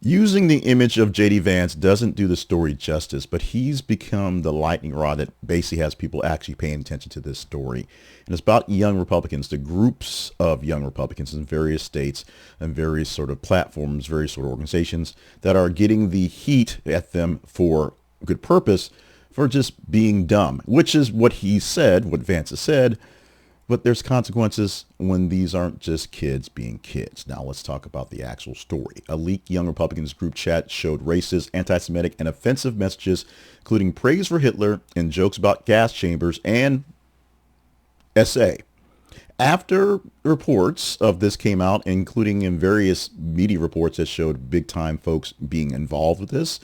Using the image of JD Vance doesn't do the story justice, but he's become the lightning rod that basically has people actually paying attention to this story. And it's about young Republicans, the groups of young Republicans in various states and various sort of platforms, various sort of organizations that are getting the heat at them for good purpose for just being dumb, which is what he said, what Vance has said. But there's consequences when these aren't just kids being kids. Now let's talk about the actual story. A leaked Young Republicans group chat showed racist, anti-Semitic, and offensive messages, including praise for Hitler and jokes about gas chambers and SA. After reports of this came out, including in various media reports that showed big-time folks being involved with this,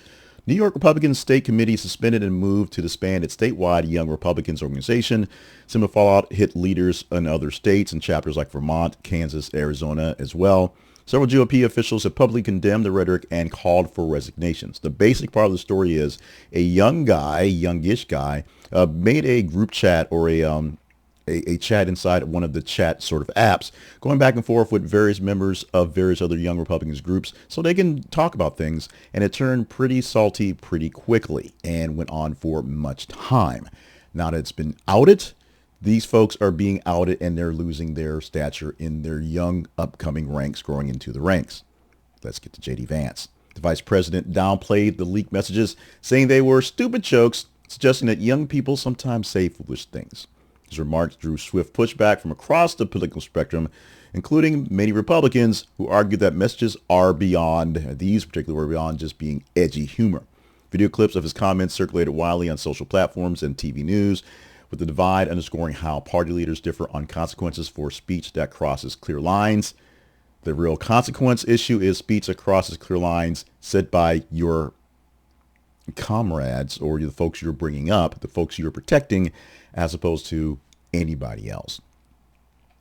New York Republican State Committee suspended and moved to disband its statewide Young Republicans organization. Similar fallout hit leaders in other states and chapters like Vermont, Kansas, Arizona as well. Several GOP officials have publicly condemned the rhetoric and called for resignations. The basic part of the story is a young guy, youngish guy, made a group chat or a chat inside one of the chat sort of apps, going back and forth with various members of various other Young Republicans groups so they can talk about things. And it turned pretty salty pretty quickly and went on for much time. Now that it's been outed, these folks are being outed and they're losing their stature in their young upcoming ranks, growing into the ranks. Let's get to JD Vance. The vice president downplayed the leaked messages, saying they were stupid jokes, suggesting that young people sometimes say foolish things. His remarks drew swift pushback from across the political spectrum, including many Republicans who argued that messages are beyond, these particularly were beyond just being edgy humor. Video clips of his comments circulated widely on social platforms and TV news, with the divide underscoring how party leaders differ on consequences for speech that crosses clear lines. The real consequence issue is speech that crosses clear lines said by your comrades or the folks you're bringing up, the folks you're protecting, as opposed to anybody else.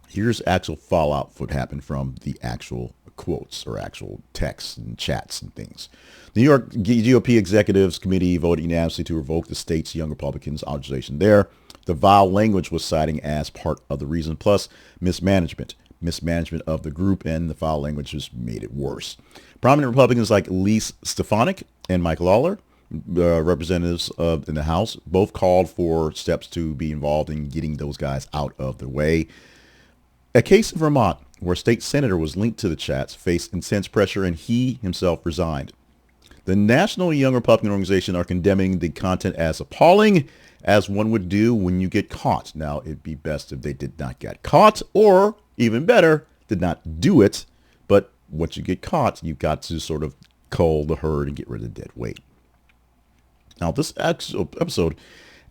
Here's actual fallout for what happened from the actual quotes or actual texts and chats and things. The New York GOP Executives Committee voted unanimously to revoke the state's Young Republicans authorization there. The vile language was citing as part of the reason, plus mismanagement of the group, and the foul language just made it worse. Prominent Republicans like Elise Stefanik and Mike Lawler, representatives in the House, both called for steps to be involved in getting those guys out of the way. A case in Vermont where a state senator was linked to the chats faced intense pressure and he himself resigned. The National Young Republican Organization are condemning the content as appalling, as one would do when you get caught. Now, it'd be best if they did not get caught, or even better, did not do it. But once you get caught, you've got to sort of cull the herd and get rid of the dead weight. Now, this episode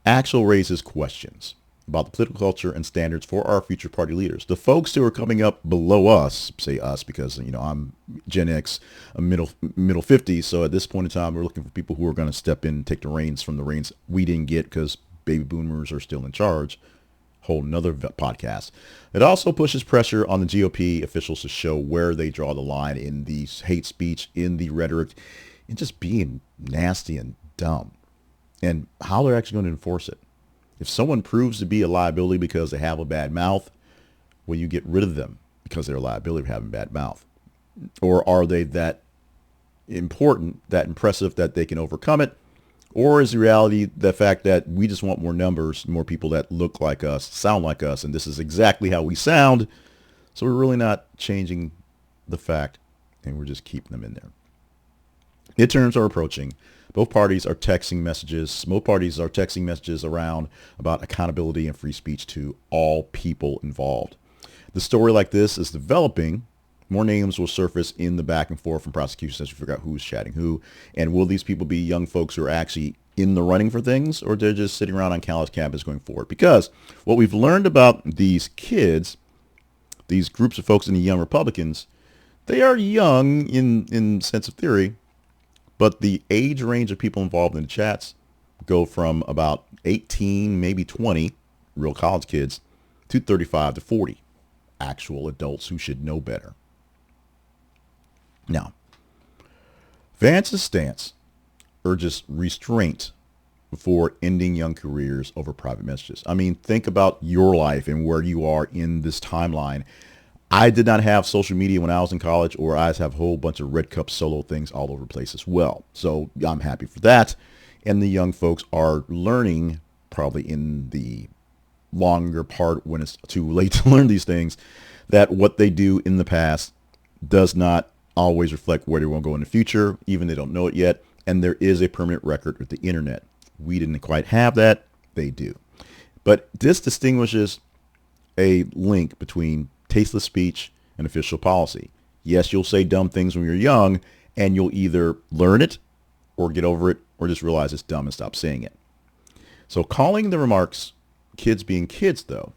actually raises questions about the political culture and standards for our future party leaders. The folks who are coming up below us, say us because, I'm Gen X, I'm middle 50s. So at this point in time, we're looking for people who are going to step in and take the reins from the reins we didn't get because baby boomers are still in charge. Whole nother podcast. It also pushes pressure on the GOP officials to show where they draw the line in the hate speech, in the rhetoric, and just being nasty and dumb, and how they're actually going to enforce it. If someone proves to be a liability because they have a bad mouth, will you get rid of them because they're a liability for having a bad mouth? Or are they that important, that impressive that they can overcome it? Or is the reality the fact that we just want more numbers, more people that look like us, sound like us, and this is exactly how we sound, so we're really not changing the fact, and we're just keeping them in there. Midterms are approaching. Both parties are texting messages. Both parties are texting messages around about accountability and free speech to all people involved. The story like this is developing. More names will surface in the back and forth from prosecutions as we figure out who's chatting who. And will these people be young folks who are actually in the running for things, or they're just sitting around on college campus going forward? Because what we've learned about these kids, these groups of folks in the Young Republicans, they are young in sense of theory, but the age range of people involved in the chats go from about 18, maybe 20, real college kids, to 35 to 40, actual adults who should know better. Now, Vance's stance urges restraint before ending young careers over private messages. I mean, think about your life and where you are in this timeline. I did not have social media when I was in college, or I have a whole bunch of Red Cup solo things all over the place as well. So I'm happy for that. And the young folks are learning, probably in the longer part when it's too late to learn these things, that what they do in the past does not always reflect where they want to go in the future, even they don't know it yet. And there is a permanent record with the internet. We didn't quite have that. They do. But this distinguishes a link between tasteless speech and official policy. Yes, you'll say dumb things when you're young, and you'll either learn it or get over it or just realize it's dumb and stop saying it. So calling the remarks kids being kids, though,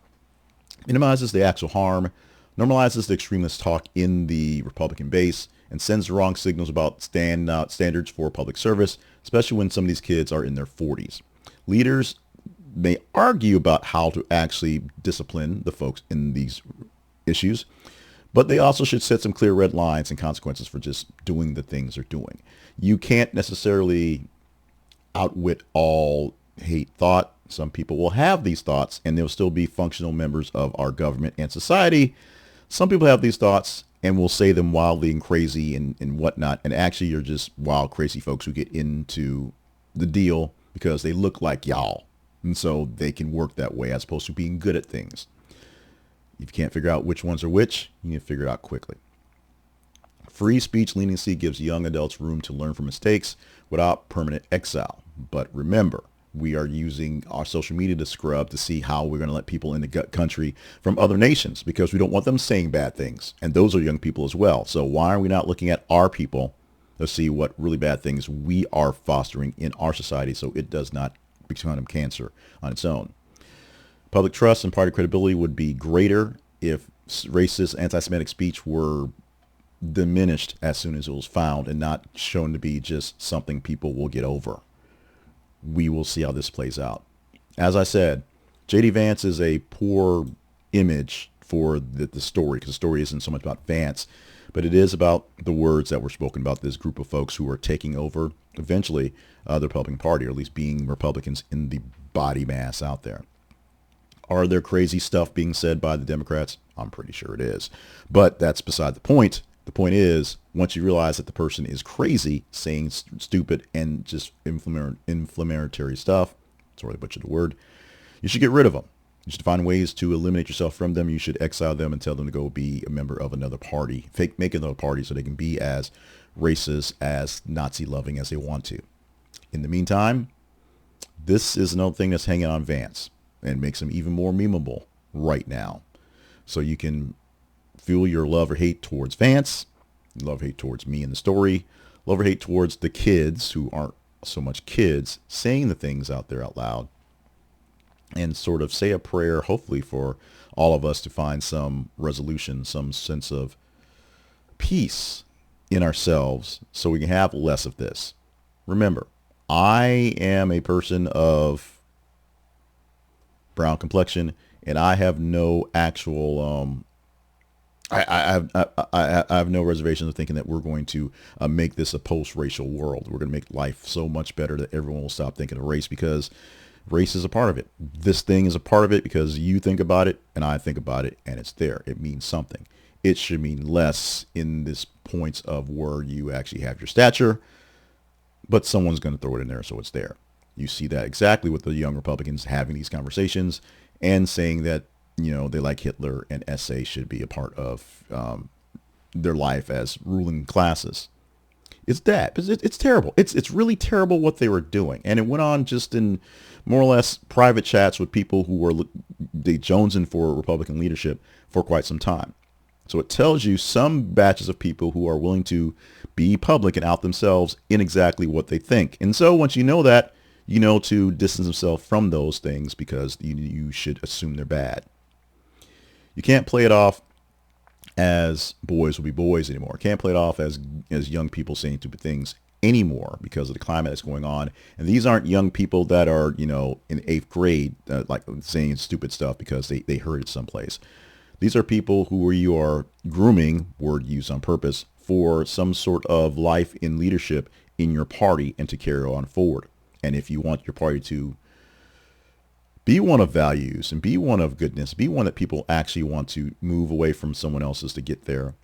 minimizes the actual harm, normalizes the extremist talk in the Republican base, and sends the wrong signals about standards for public service, especially when some of these kids are in their 40s. Leaders may argue about how to actually discipline the folks in these issues, but they also should set some clear red lines and consequences for just doing the things they're doing. You can't necessarily outwit all hate thought. Some people will have these thoughts and they'll still be functional members of our government and society. Some people have these thoughts and will say them wildly and crazy and whatnot. And actually, you're just wild, crazy folks who get into the deal because they look like y'all. And so they can work that way as opposed to being good at things. If you can't figure out which ones are which, you need to figure it out quickly. Free speech leniency gives young adults room to learn from mistakes without permanent exile. But remember, we are using our social media to scrub to see how we're going to let people in the country from other nations because we don't want them saying bad things. And those are young people as well. So why are we not looking at our people to see what really bad things we are fostering in our society so it does not become cancer on its own? Public trust and party credibility would be greater if racist, anti-Semitic speech were diminished as soon as it was found and not shown to be just something people will get over. We will see how this plays out. As I said, J.D. Vance is a poor image for the story because the story isn't so much about Vance, but it is about the words that were spoken about this group of folks who are taking over eventually the Republican Party, or at least being Republicans in the body mass out there. Are there crazy stuff being said by the Democrats? I'm pretty sure it is. But that's beside the point. The point is, once you realize that the person is crazy, saying stupid and just inflammatory stuff, sorry, I butchered the word, you should get rid of them. You should find ways to eliminate yourself from them. You should exile them and tell them to go be a member of another party. Make another party so they can be as racist, as Nazi-loving as they want to. In the meantime, this is another thing that's hanging on Vance and makes him even more memeable right now. So you can fuel your love or hate towards Vance, love or hate towards me in the story, love or hate towards the kids who aren't so much kids saying the things out there out loud, and sort of say a prayer, hopefully, for all of us to find some resolution, some sense of peace in ourselves so we can have less of this. Remember, I am a person of brown complexion, and I have no actual I have no reservations of thinking that we're going to make this a post-racial world. We're going to make life so much better that everyone will stop thinking of race, because race is a part of it. This thing is a part of it because you think about it and I think about it, and it's there. It means something. It should mean less in this points of where you actually have your stature, but someone's going to throw it in there, so it's there. You see that exactly with the young Republicans having these conversations and saying that, you know, they like Hitler and SA should be a part of their life as ruling classes. It's that. It's terrible. It's really terrible what they were doing. And it went on just in more or less private chats with people who were they jonesing for Republican leadership for quite some time. So it tells you some batches of people who are willing to be public and out themselves in exactly what they think. And so once you know that, you know to distance yourself from those things because you should assume they're bad. You can't play it off as boys will be boys anymore. Can't play it off as young people saying stupid things anymore because of the climate that's going on. And these aren't young people that are, you know, in 8th grade, like saying stupid stuff because they heard it someplace. These are people who you are grooming, word used on purpose, for some sort of life in leadership in your party and to carry on forward. And if you want your party to Be one of values and be one of goodness. Be one that people actually want to move away from someone else's to get there.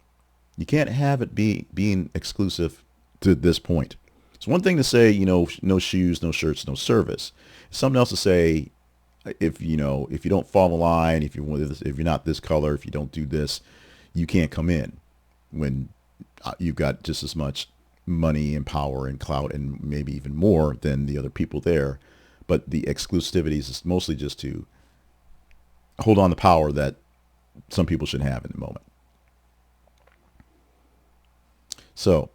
You can't have it being exclusive to this point. It's one thing to say, no shoes, no shirts, no service. It's something else to say, if you don't fall in line, if you're not this color, if you don't do this, you can't come in. When you've got just as much money and power and clout and maybe even more than the other people there. But the exclusivities is mostly just to hold on to power that some people should have in the moment. So,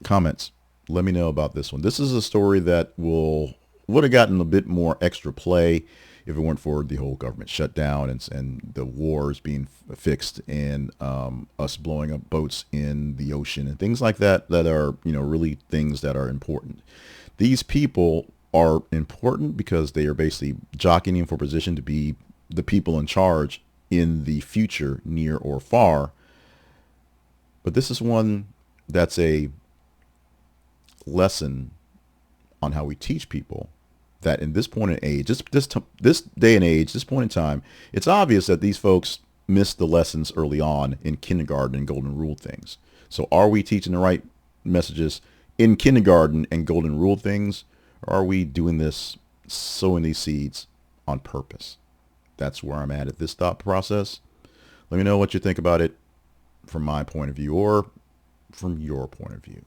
comments. Let me know about this one. This is a story that would have gotten a bit more extra play if it weren't for the whole government shutdown and the wars being fixed and us blowing up boats in the ocean and things like that are, really things that are important. These people are important because they are basically jockeying for position to be the people in charge in the future, near or far. But this is one that's a lesson on how we teach people that in this point in age, this day and age, this point in time, it's obvious that these folks missed the lessons early on in kindergarten and golden rule things. So are we teaching the right messages in kindergarten and golden rule things? Or are we doing this, sowing these seeds on purpose? That's where I'm at this thought process. Let me know what you think about it from my point of view or from your point of view.